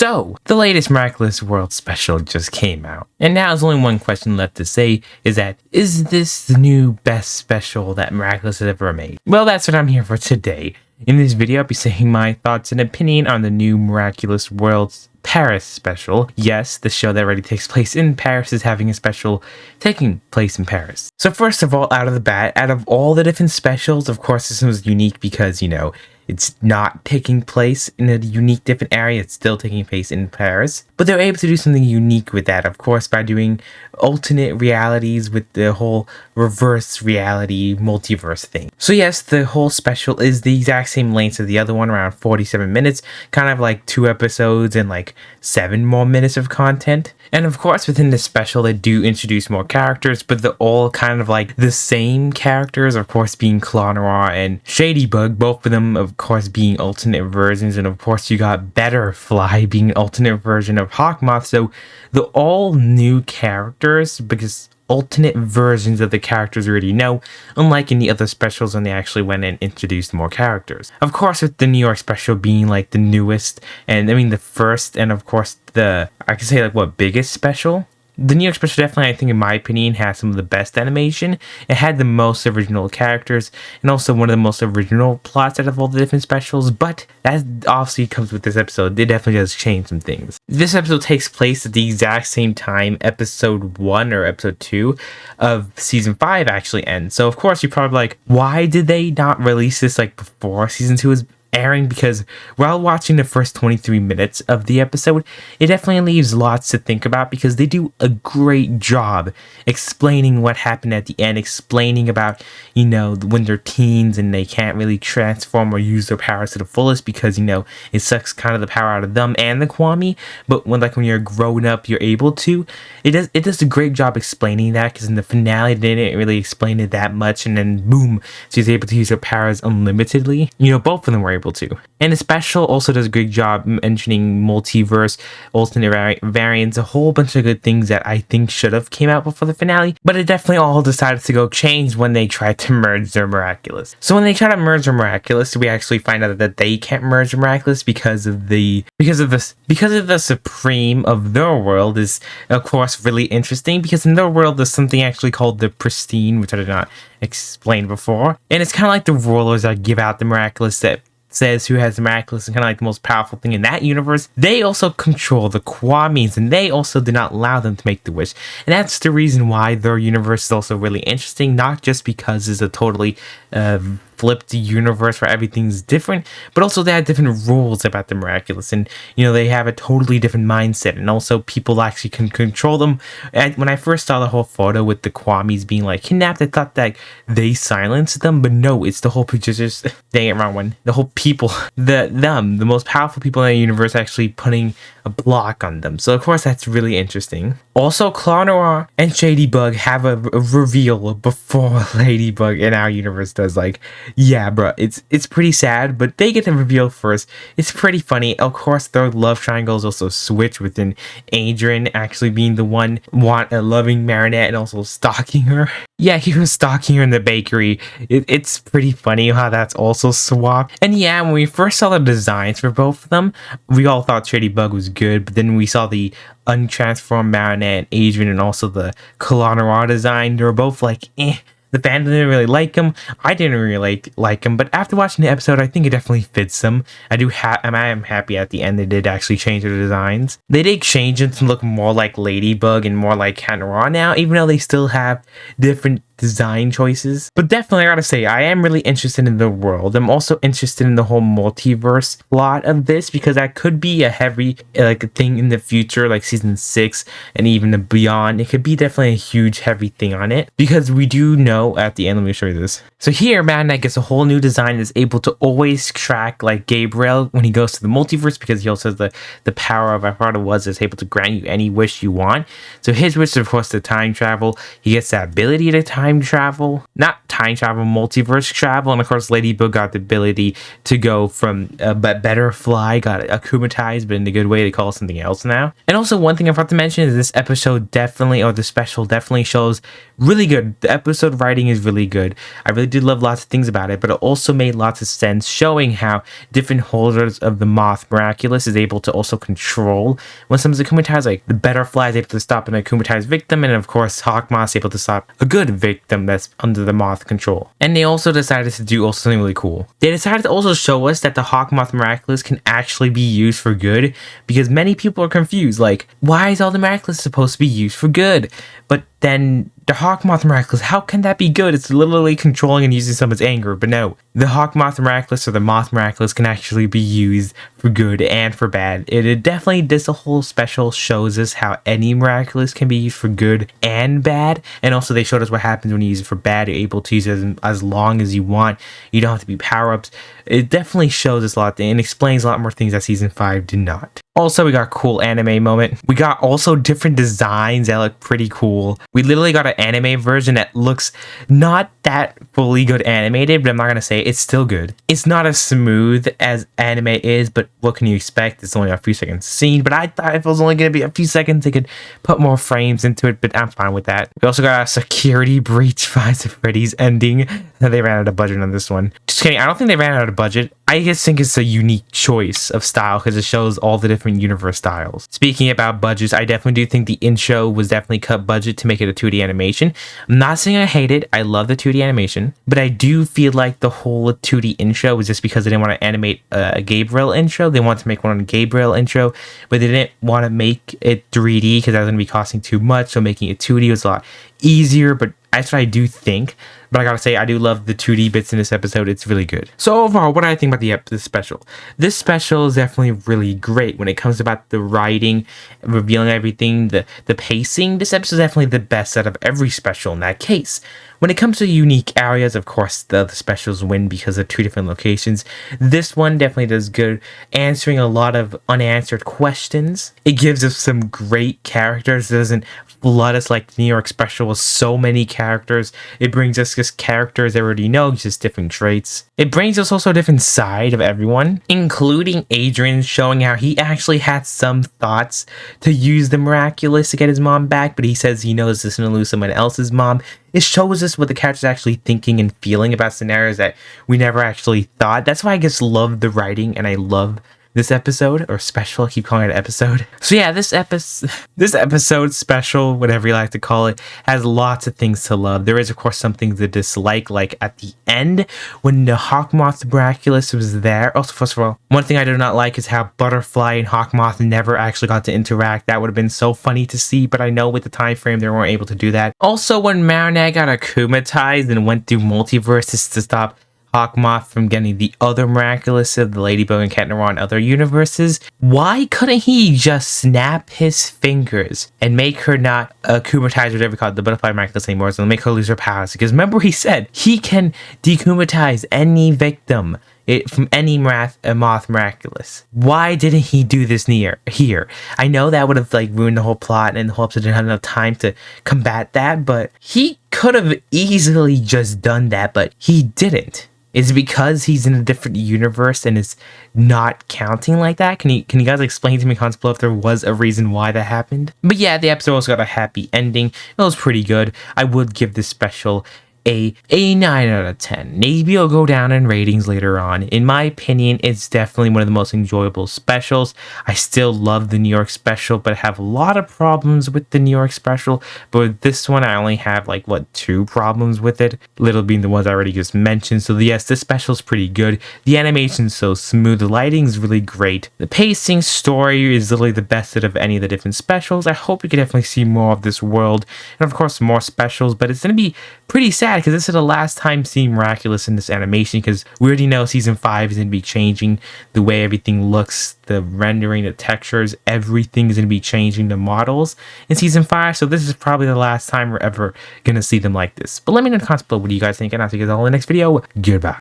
So, the latest Miraculous World special just came out. And now there's only one question left to say, is this the new best special that Miraculous has ever made? Well, that's what I'm here for today. In this video, I'll be saying my thoughts and opinion on the new Miraculous World's Paris special. Yes, the show that already takes place in Paris is having a special taking place in Paris. So first of all, out of the bat, out of all the different specials, of course this one was unique because, it's not taking place in a unique different area. It's still taking place in Paris. But they're able to do something unique with that, of course, by doing alternate realities with the whole reverse reality multiverse thing. So yes, the whole special is the exact same length as the other one, around 47 minutes, kind of like 2 episodes and like 7 more minutes of content. And of course, within this special, they do introduce more characters, but they're all kind of like the same characters, of course, being Noir and Shadybug, both of them, of course, being alternate versions. And of course, you got Butterfly being an alternate version of Hawkmoth. So they're all new characters because alternate versions of the characters we already know, unlike in the other specials when they actually went and introduced more characters. Of course, with the New York special being like the newest, and I mean the first, and of course biggest special. The New York special definitely, I think in my opinion, has some of the best animation. It had the most original characters and also one of the most original plots out of all the different specials, but that obviously comes with this episode. It definitely does change some things. This episode takes place at the exact same time episode 1 or episode 2 of season 5 actually ends. So of course you're probably like, why did they not release this like before season 2 is airing? Because while watching the first 23 minutes of the episode, it definitely leaves lots to think about because they do a great job explaining what happened at the end, explaining about, when they're teens and they can't really transform or use their powers to the fullest because, it sucks kind of the power out of them and the Kwami, but when you're grown up, you're able to. It does a great job explaining that because in the finale, they didn't really explain it that much, and then boom, she's able to use her powers unlimitedly. Both of them were able to. And the special also does a great job mentioning multiverse, alternate variants, a whole bunch of good things that I think should have came out before the finale, but it definitely all decided to go change when they tried to merge their Miraculous. So when they try to merge their Miraculous, we actually find out that they can't merge their Miraculous because of the Supreme of their world is of course really interesting, because in their world there's something actually called the Pristine, which I did not explain before, and it's kind of like the rulers that give out the Miraculous that says who has the Miraculous and kind of like the most powerful thing in that universe. They also control the Kwamis, and they also did not allow them to make the wish. And that's the reason why their universe is also really interesting, not just because it's a totally flipped universe where everything's different, but also they have different rules about the Miraculous, and they have a totally different mindset, and also people actually can control them. And when I first saw the whole photo with the Kwamis being like kidnapped, I thought that they silenced them, but no, it's the whole picture. Just dang it, wrong one. The whole people, the most powerful people in the universe actually putting a block on them. So of course that's really interesting. Also, Noir and Shadybug have a reveal before Ladybug in our universe does. Yeah, bro, it's pretty sad, but they get the reveal first. It's pretty funny. Of course, their love triangles also switch within Adrian actually being the one loving Marinette and also stalking her. Yeah, he was stalking her in the bakery. It's pretty funny how that's also swapped. And yeah, when we first saw the designs for both of them, we all thought Shadybug was good, but then we saw the untransformed Marinette and Adrian and also the Noir design. They were both like, eh. The fans didn't really like him. I didn't really like him, but after watching the episode, I think it definitely fits them. I am happy at the end they did actually change their designs. They did change it to look more like Ladybug and more like Noir now, even though they still have different design choices. But definitely, I gotta say, I am really interested in the world. I'm also interested in the whole multiverse plot of this, because that could be a heavy a thing in the future, like season 6 and even beyond. It could be definitely a huge heavy thing on it, because we do know at the end, let me show you this. So here, Marinette gets a whole new design and is able to always track like Gabriel when he goes to the multiverse, because he also has the power of, I thought it was, is able to grant you any wish you want. So his wish is of course to time travel. He gets that ability to time time travel, not time travel, multiverse travel. And of course, Ladybug got the ability to go from Butterfly, got akumatized, but in a good way, they call it something else now. And also, one thing I forgot to mention is this episode definitely, or the special definitely shows really good. The episode writing is really good. I really did love lots of things about it, but it also made lots of sense, showing how different holders of the Moth Miraculous is able to also control when someone's akumatized. Like the Butterfly is able to stop an akumatized victim, and of course, Hawkmoth is able to stop a good victim that's under the Moth control. And they also decided to do also something really cool. They decided to also show us that the Hawkmoth Miraculous can actually be used for good, because many people are confused, like, why is all the Miraculous supposed to be used for good? But then the Hawkmoth Miraculous, how can that be good? It's literally controlling and using someone's anger. But no, the Hawkmoth Miraculous or the Moth Miraculous can actually be used for good and for bad. It definitely, this whole special shows us how any Miraculous can be used for good and bad. And also they showed us what happens when you use it for bad. You're able to use it as long as you want. You don't have to be power-ups. It definitely shows us a lot and explains a lot more things that Season 5 did not. Also, we got a cool anime moment. We got also different designs that look pretty cool. We literally got an anime version that looks not that fully good animated, but I'm not going to say it's still good. It's not as smooth as anime is, but what can you expect? It's only a few seconds scene, but I thought if it was only going to be a few seconds, they could put more frames into it, but I'm fine with that. We also got a security breach Five at Freddy's ending. They ran out of budget on this one. Just kidding, I don't think they ran out of budget. I just think it's a unique choice of style because it shows all the different universe styles. Speaking about budgets, I definitely do think the intro was definitely cut budget to make it a 2D animation. I'm not saying I hate it. I love the 2D animation, but I do feel like the whole 2D intro was just because they didn't want to animate a Gabriel intro. They wanted to make one on Gabriel intro, but they didn't want to make it 3D because that was going to be costing too much. So making it 2D was a lot easier, but that's what I do think. But I gotta say, I do love the 2D bits in this episode. It's really good. So overall, what do I think about this special? This special is definitely really great when it comes about the writing, revealing everything, the pacing. This episode is definitely the best out of every special in that case. When it comes to unique areas, of course, the other specials win because of two different locations. This one definitely does good, answering a lot of unanswered questions. It gives us some great characters. It doesn't flood us like the New York special with so many characters. It brings us just characters they already know, just different traits. It brings us also a different side of everyone, including Adrian, showing how he actually had some thoughts to use the Miraculous to get his mom back, but he says he knows this is going to lose someone else's mom. It shows us what the character's actually thinking and feeling about scenarios that we never actually thought. That's why I just love the writing, and I love this episode, or special, I keep calling it episode. So yeah, this episode special, whatever you like to call it, has lots of things to love. There is, of course, some things to dislike, like at the end, when the Hawkmoth Miraculous was there. Also, first of all, one thing I do not like is how Butterfly and Hawkmoth never actually got to interact. That would have been so funny to see, but I know with the time frame, they weren't able to do that. Also, when Marinette got akumatized and went through multiverses to stop Hawkmoth from getting the other Miraculous of the Ladybug and Cat Noir in other universes, why couldn't he just snap his fingers and make her not akumatize, whatever you call it, the Butterfly Miraculous anymore, so make her lose her powers? Because remember, he said he can dekumatize any victim from any Moth Miraculous. Why didn't he do this here? I know that would have ruined the whole plot, and the whole episode didn't have enough time to combat that, but he could have easily just done that, but he didn't. Is it because he's in a different universe and is not counting like that? Can you guys explain to me, comments below, if there was a reason why that happened? But yeah, the episode also got a happy ending. It was pretty good. I would give this special a 9 out of 10. Maybe it'll go down in ratings later on. In my opinion, it's definitely one of the most enjoyable specials. I still love the New York special, but I have a lot of problems with the New York special. But with this one, I only have 2 problems with it, little being the ones I already just mentioned. So yes, this special is pretty good. The animation's so smooth, the lighting's really great, the pacing, story is literally the best out of any of the different specials. I hope we can definitely see more of this world, and of course more specials, but it's going to be pretty sad because this is the last time seeing Miraculous in this animation, because we already know season 5 is going to be changing the way everything looks, the rendering, the textures, everything is going to be changing, the models in season 5. So this is probably the last time we're ever going to see them like this. But let me know in the comments below what do you guys think, and I'll see you guys all in the next video. Goodbye.